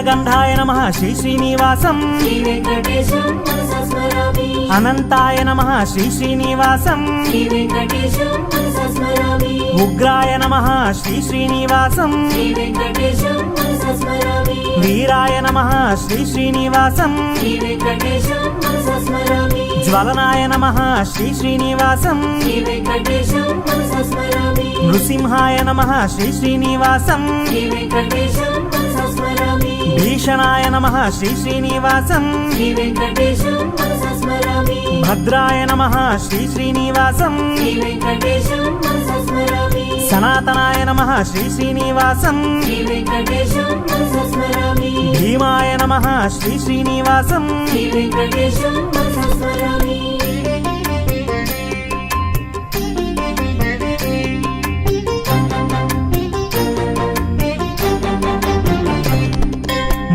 నీలగంధాయ నమః శ్రీ శ్రీనివాసం శ్రీ వెంకటేశం మనసా స్మరామి అనంతాయ నమః శ్రీ శ్రీనివాసం శ్రీ వెంకటేశం మనసా స్మరామి ఉగ్రాయ నమః శ్రీ శ్రీనివాసం శ్రీ వెంకటేశం మనసా స్మరామి వీరాయ నమః శ్రీ శ్రీనివాసం శ్రీ వెంకటేశం మనసా స్మరామి జ్వలనాయ నమః శ్రీ శ్రీనివాసం శ్రీ వెంకటేశం మనసా స్మరామి నృసింహాయ నమః శ్రీ శ్రీనివాసం శ్రీ వెంకటేశం మనసా స్మరామి భీషణాయ నమః శ్రీ శ్రీనివాసం శ్రీ వెంకటేశం మనసా స్మరామి భద్రాయ నమః శ్రీ శ్రీనివాసం శ్రీ వెంకటేశం మనసా స్మరామి సనాతనాయ నమః శ్రీ శ్రీనివాసం శ్రీ వెంకటేశం మనసా స్మరామి భీమాయ నమః శ్రీ శ్రీనివాసం శ్రీ వెంకటేశం మనసా స్మరామి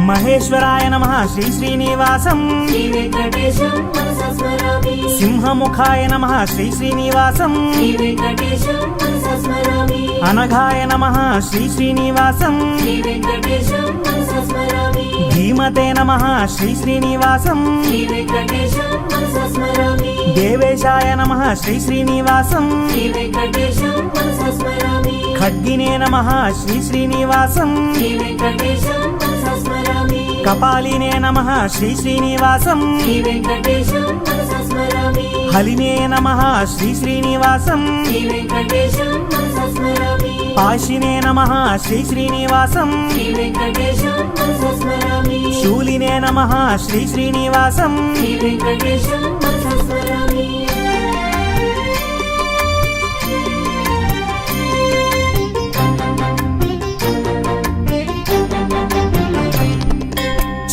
మహేశ్వరాయ నమః శ్రీ శ్రీనివాసం శ్రీ వెంకటేశం మనసా స్మరామి సింహముఖాయ నమః శ్రీ శ్రీనివాసం శ్రీ వెంకటేశం మనసా స్మరామి అనఘాయ నమః శ్రీ శ్రీనివాసం శ్రీ వెంకటేశం మనసా స్మరామి ధీమతే నమః శ్రీ శ్రీనివాసం శ్రీ వెంకటేశం మనసా స్మరామి దేవేశాయ నమః శ్రీ శ్రీనివాసం శ్రీ వెంకటేశం మనసా స్మరామి ఖడ్గినే నమః శ్రీ శ్రీనివాసం శ్రీ వెంకటేశం మనసా స్మరామి కపాలినే నమః శ్రీ శ్రీనివాసం శ్రీ వెంకటేశం మనసా స్మరామి హలినే నమః శ్రీ శ్రీనివాసం శ్రీ వెంకటేశం మనసా స్మరామి పాశినే నమః శ్రీ శ్రీనివాసం శ్రీ వెంకటేశం మనసా స్మరామి శూలినే నమః శ్రీ శ్రీనివాసం శ్రీ వెంకటేశం మనసా స్మరామి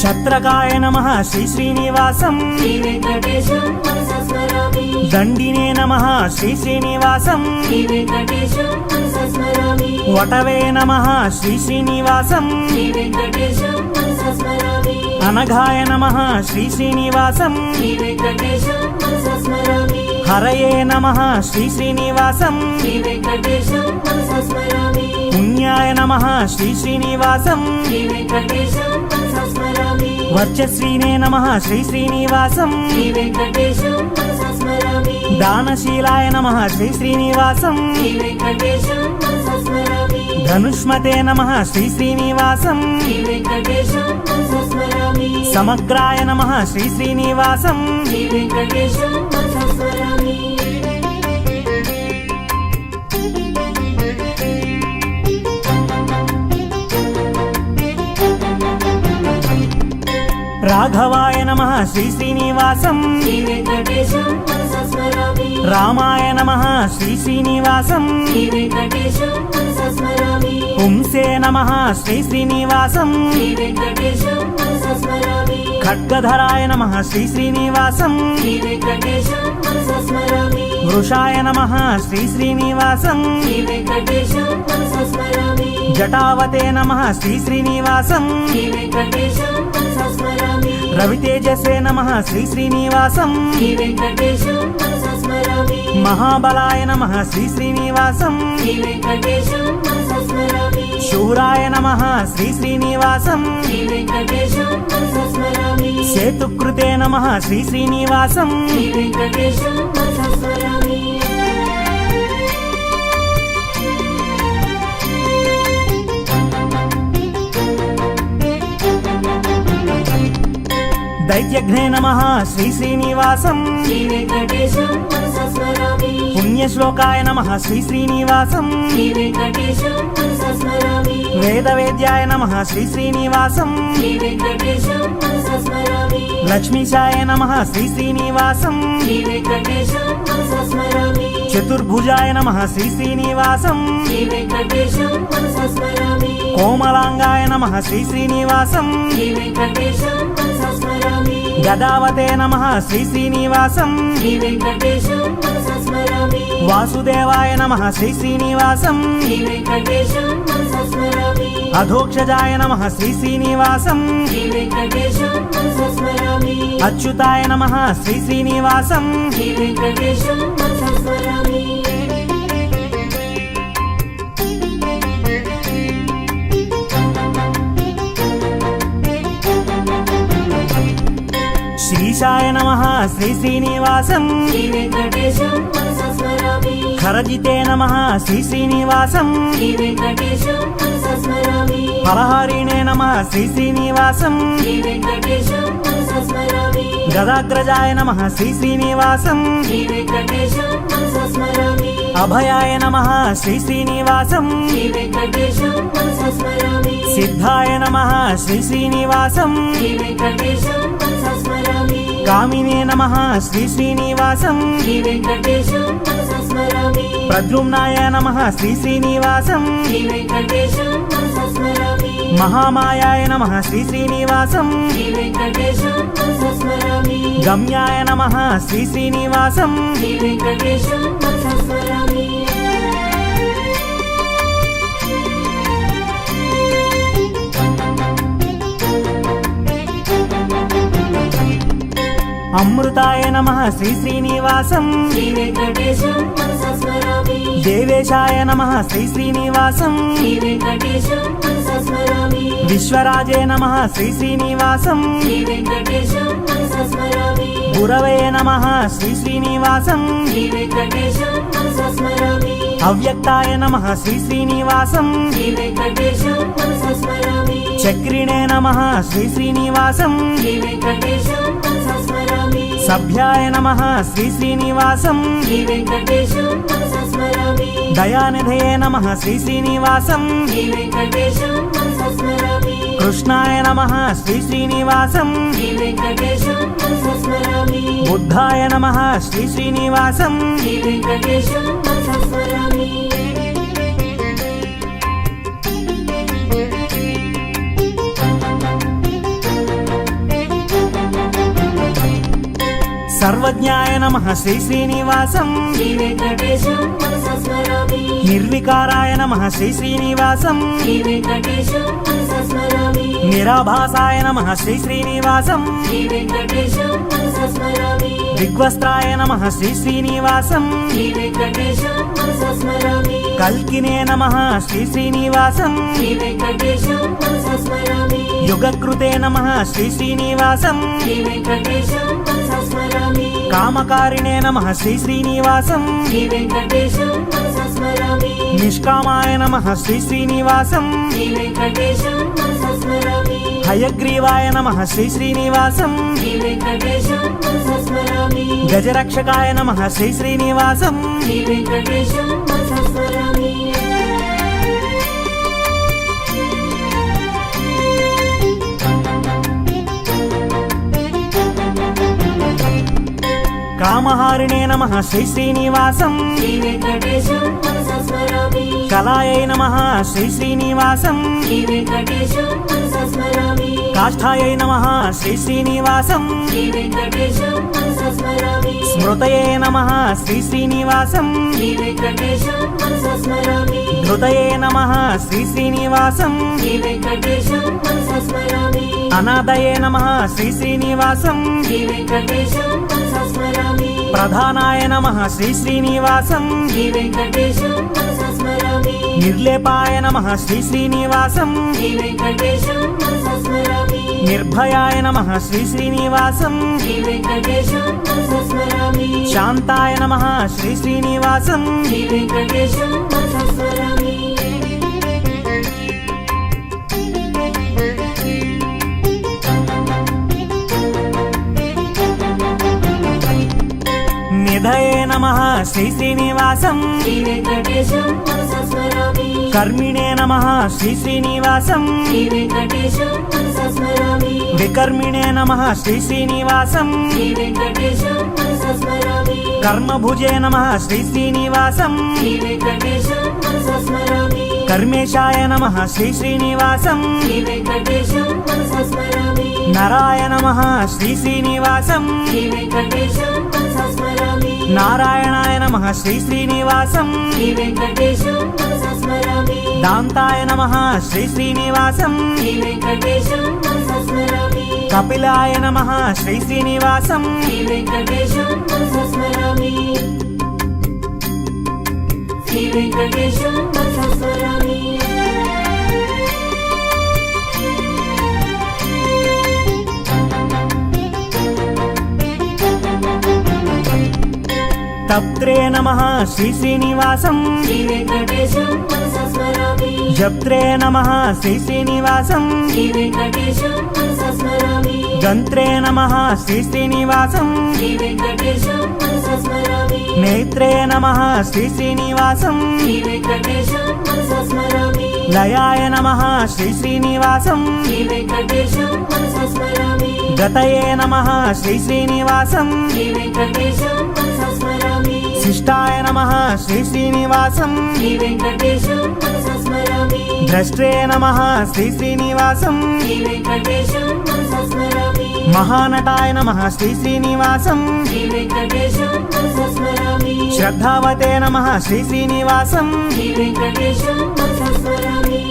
ఛత్రకాయ నమః శ్రీ శ్రీనివాసం శ్రీ వెంకటేశం మనసా స్మరామి దండినే నమః శ్రీ శ్రీనివాసం శ్రీ వెంకటేశం మనసా స్మరామి వటవే నమః శ్రీ శ్రీనివాసం శ్రీ వెంకటేశం మనసా స్మరామి అనఘాయ నమః శ్రీ శ్రీనివాసం శ్రీ వెంకటేశం మనసా స్మరామి హరయే నమః శ్రీ శ్రీనివాసం శ్రీ వెంకటేశం మనసా స్మరామి పుణ్యాయ నమః శ్రీ శ్రీనివాసం శ్రీ వెంకటేశం మనసా స్మరామి వర్చశ్రీనే నమః శ్రీ శ్రీనివాసం శ్రీ వెంకటేశం మనసా స్మరామి దానశీలాయ నమః శ్రీ శ్రీనివాసం శ్రీ వెంకటేశం మనసా స్మరామి ధనుష్మతే నమః శ్రీ శ్రీనివాసం శ్రీ వెంకటేశం మనసా స్మరామి సమగ్రాయ నమః శ్రీ శ్రీనివాసం శ్రీ వెంకటేశం మనసా స్మరామి రాఘవాయ నమః శ్రీ శ్రీనివాసం శ్రీ వెంకటేశం మనసా స్మరామి రామాయ నమః శ్రీ శ్రీనివాసం శ్రీ వెంకటేశం మనసా స్మరామి పుంసే నమః శ్రీ శ్రీనివాసం శ్రీ వెంకటేశం మనసా స్మరామి ఖడ్గధరాయ నమః శ్రీ శ్రీనివాసం శ్రీ వెంకటేశం మనసా స్మరామి వృషాయ నమః శ్రీ శ్రీనివాసం శ్రీ వెంకటేశం మనసా స్మరామి జటావతే నమః శ్రీ శ్రీనివాసం శ్రీ వెంకటేశం మనసా స్మరామి రవితేజసే నమః శ్రీ శ్రీనివాసం శ్రీ వెంకటేశం మనసా స్మరామి మహాబలాయ నమః శ్రీ శ్రీనివాసం శ్రీ వెంకటేశం మనసా స్మరామి శూరాయ నమః శ్రీ శ్రీనివాసం శ్రీ వెంకటేశం మనసా స్మరామి సేతుకృతే నమః శ్రీ శ్రీనివాసం శ్రీ వెంకటేశం మనసా స్మరామి దైత్యఘ్నే నమః శ్రీ శ్రీనివాసం శ్రీ వెంకటేశం మనసా స్మరామి పుణ్యశ్లోకాయ నమః శ్రీ శ్రీనివాసం శ్రీ వెంకటేశం మనసా స్మరామి వేదవేద్యాయ నమః శ్రీ శ్రీనివాసం శ్రీ వెంకటేశం మనసా స్మరామి లక్ష్మీశాయ నమః శ్రీ శ్రీనివాసం శ్రీ వెంకటేశం మనసా స్మరామి చతుర్భుజాయ నమః శ్రీ శ్రీనివాసం శ్రీ వెంకటేశం మనసా స్మరామి కోమలాంగాయ నమః శ్రీ శ్రీనివాసం శ్రీ వెంకటేశం మనసా స్మరామి గదావతే నమః శ్రీ శ్రీనివాసం శ్రీ వెంకటేశం మనసా స్మరామి వాసుదేవాయ నమః శ్రీ శ్రీనివాసం శ్రీ వెంకటేశం మనసా స్మరామి అధోక్షజాయ నమః శ్రీ శ్రీనివాసం శ్రీ వెంకటేశం మనసా స్మరామి అచ్యుతాయ నమః శ్రీ శ్రీనివాసం శ్రీ వెంకటేశం మనసా స్మరామి శ్రీ శ్రీనివాసం శ్రీ వెంకటేశం మనసా స్మరామి ఖరజితే నమః శ్రీ శ్రీనివాసం శ్రీ వెంకటేశం మనసా స్మరామి ఫలహారిణే నమః శ్రీ శ్రీనివాసం శ్రీ వెంకటేశం మనసా స్మరామి గదాగ్రజాయ నమః శ్రీ శ్రీనివాసం శ్రీ వెంకటేశం మనసా స్మరామి అభయాయ నమః శ్రీ శ్రీనివాసం శ్రీ వెంకటేశం మనసా స్మరామి సిద్ధాయ నమః శ్రీ శ్రీనివాసం శ్రీ వెంకటేశం మనసా స్మరామి కామినే నమః శ్రీ శ్రీనివాసం శ్రీ వెంకటేశం మనసా స్మరామి ప్రద్యుమ్నాయ నమః శ్రీ శ్రీనివాసం శ్రీ వెంకటేశం మనసా స్మరామి మహామాయాయ నమః శ్రీ శ్రీనివాసం శ్రీ వెంకటేశం మనసా స్మరామి గమ్యాయ నమః శ్రీ శ్రీనివాసం శ్రీ వెంకటేశం మనసా స్మరామి అమృతాయ నమః శ్రీ శ్రీనివాసం శ్రీ వెంకటేశం మనసా స్మరామి దేవేశాయ నమః శ్రీ శ్రీనివాసం శ్రీ వెంకటేశం మనసా స్మరామి విశ్వరాజే నమః శ్రీ శ్రీనివాసం శ్రీ వెంకటేశం మనసా స్మరామి గురవే నమః శ్రీ శ్రీనివాసం శ్రీ వెంకటేశం మనసా స్మరామి అవ్యక్తాయ నమః శ్రీ శ్రీనివాసం శ్రీ వెంకటేశం మనసా స్మరామి చక్రిణే నమః శ్రీ శ్రీనివాసం శ్రీ వెంకటేశం మనసా స్మరామి సభ్యాయ నమః శ్రీ శ్రీనివాసం శ్రీ వెంకటేశం మనసా స్మరామి దయానిధయే నమః శ్రీ శ్రీనివాసం శ్రీ వెంకటేశం మనసా స్మరామి కృష్ణాయ నమః శ్రీ శ్రీనివాసం శ్రీ వెంకటేశం మనసా స్మరామి బుద్ధాయ నమః శ్రీ శ్రీనివాసం శ్రీ వెంకటేశం మనసా స్మరామి సర్వజ్ఞాయ నమః శ్రీ శ్రీనివాసం శ్రీ వెంకటేశం మనసా స్మరామి నిర్వికారాయ నమః శ్రీ శ్రీనివాసం శ్రీ వెంకటేశం మనసా స్మరామి నిరాభాసాయ నమః శ్రీ శ్రీనివాసం శ్రీ వెంకటేశం మనసా స్మరామి దిగ్వస్త్రాయ నమః శ్రీ శ్రీనివాసం శ్రీ వెంకటేశం మనసా స్మరామి కల్కినే నమః శ్రీ శ్రీనివాసం శ్రీ వెంకటేశం మనసా స్మరామి యుగకృతే నమః శ్రీ శ్రీనివాసం శ్రీ వెంకటేశం మనసా స్మరామి కామకారిణే నమః శ్రీ శ్రీనివాసం శ్రీ వెంకటేశం మనసా స్మరామి నిష్కామాయ నమః శ్రీ శ్రీనివాసం శ్రీ వెంకటేశం మనసా స్మరామి హయగ్రీవాయ నమః శ్రీ శ్రీనివాసం శ్రీ వెంకటేశం మనసా స్మరామి గజరక్షకాయ నమః శ్రీ శ్రీనివాసం శ్రీ వెంకటేశం మనసా స్మరామి కామహారిణే నమః శ్రీ శ్రీనివాసం శ్రీ వెంకటేశం మనసా స్మరామి కళాయై నమః శ్రీ శ్రీనివాసం శ్రీ వెంకటేశం మనసా స్మరామి కాష్ఠాయై నమః శ్రీ శ్రీనివాసం శ్రీ వెంకటేశం మనసా స్మరామి స్మృతయే నమః శ్రీ శ్రీనివాసం శ్రీ వెంకటేశం మనసా స్మరామి హృదయే నమః శ్రీ శ్రీనివాసం శ్రీ వెంకటేశం మనసా స్మరామి అనాదయే నమః శ్రీ శ్రీనివాసం శ్రీ వెంకటేశం మనసా స్మరామి ప్రధానాయ నమః శ్రీ శ్రీనివాసం శ్రీ వెంకటేశం మనసా స్మరామి నిర్లేపాయ నమః శ్రీ శ్రీనివాసం శ్రీ వెంకటేశం మనసా స్మరామి నిర్భయాయ నమః శ్రీ శ్రీనివాసం శ్రీ వెంకటేశం మనసా స్మరామి శాంతాయ నమః శ్రీ శ్రీనివాసం శ్రీ వెంకటేశం మనసా స్మరామి నిధయే నమః శ్రీ శ్రీనివాసం శ్రీ వెంకటేశం మనసా స్మరామి కర్మిణే నమః శ్రీ శ్రీనివాసం శ్రీ వెంకటేశం మనసా స్మరామి వికర్మిణే నమః శ్రీ శ్రీనివాసం శ్రీ వెంకటేశం మనసా స్మరామి కర్మభుజే నమః శ్రీ శ్రీనివాసం శ్రీ వెంకటేశం మనసా స్మరామి కర్మేశాయ నమః శ్రీ శ్రీనివాసం శ్రీ వెంకటేశం మనసా స్మరామి నరాయ నమః శ్రీ శ్రీనివాసం శ్రీ వెంకటేశం మనసా స్మరామి నారాయణాయ నమః శ్రీ శ్రీనివాసం శ్రీ వెంకటేశం మనసా స్మరామి దాంతాయ నమః శ్రీ శ్రీనివాసం శ్రీ వెంకటేశం మనసా స్మరామి కపిలాయ నమః శ్రీ శ్రీనివాసం శ్రీ వెంకటేశం మనసా స్మరామి శ్రీ వెంకటేశం మనసా స్మరామి తప్త్రే నమః శ్రీ శ్రీనివాసం శ్రీ వెంకటేశం మనసా స్మరామి జప్త్రే నమః శ్రీ శ్రీనివాసం శ్రీ వెంకటేశం మనసా స్మరామి గంత్రే నమః శ్రీ శ్రీనివాసం శ్రీ వెంకటేశం మనసా స్మరామి నేత్రే నమః శ్రీ శ్రీనివాసం శ్రీ వెంకటేశం మనసా స్మరామి లయాయ నమః శ్రీ శ్రీనివాసం శ్రీ వెంకటేశం మనసా స్మరామి గతయే నమః శ్రీ శ్రీనివాసం శ్రీ వెంకటేశం మనసా స్మరామి శిష్టాయ నమః శ్రీ శ్రీనివాసం శ్రీ వెంకటేశం మనసా స్మరామి ద్రష్ట్రే నమః శ్రీ శ్రీనివాసం శ్రీ వెంకటేశం మనసా స్మరామి మహానటాయ నమః శ్రీ శ్రీనివాసం శ్రీ వెంకటేశం మనసా స్మరామి శ్రద్ధావతే నమః శ్రీ శ్రీనివాసం శ్రీ వెంకటేశం మనసా స్మరామి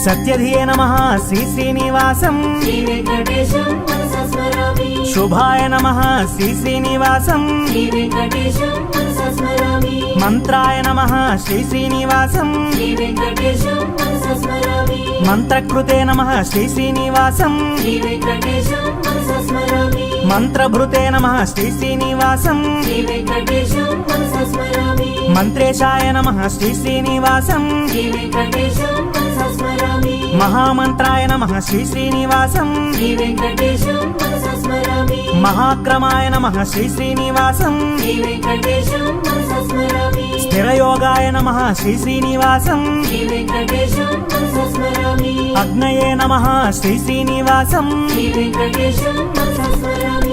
సత్యధియే నమః శ్రీ శ్రీనివాసం శ్రీ వెంకటేశం మనసా స్మరామి శుభాయ నమః శ్రీ శ్రీనివాసం శ్రీ వెంకటేశం మనసా స్మరామి మంత్రాయ నమః శ్రీ శ్రీనివాసం శ్రీ వెంకటేశం మనసా స్మరామి మంత్రకృతే నమః శ్రీ శ్రీనివాసం శ్రీ వెంకటేశం మనసా స్మరామి మంత్రభృతే నమః శ్రీ శ్రీనివాసం శ్రీ వెంకటేశం మనసా స్మరామి మంత్రేశాయ నమః శ్రీ శ్రీనివాసం శ్రీ వెంకటేశం మనసా స్మరామి మహామంత్రాయ నమః శ్రీ శ్రీనివాసం శ్రీ వెంకటేశం మనసా స్మరామి మహాక్రమాయ నమః శ్రీ శ్రీనివాసం శ్రీ వెంకటేశం మనసా స్మరామి స్థిరయోగాయ నమః శ్రీ శ్రీనివాసం శ్రీ వెంకటేశం మనసా స్మరామి అగ్నయే నమః శ్రీ శ్రీనివాసం శ్రీ వెంకటేశం మనసా స్మరామి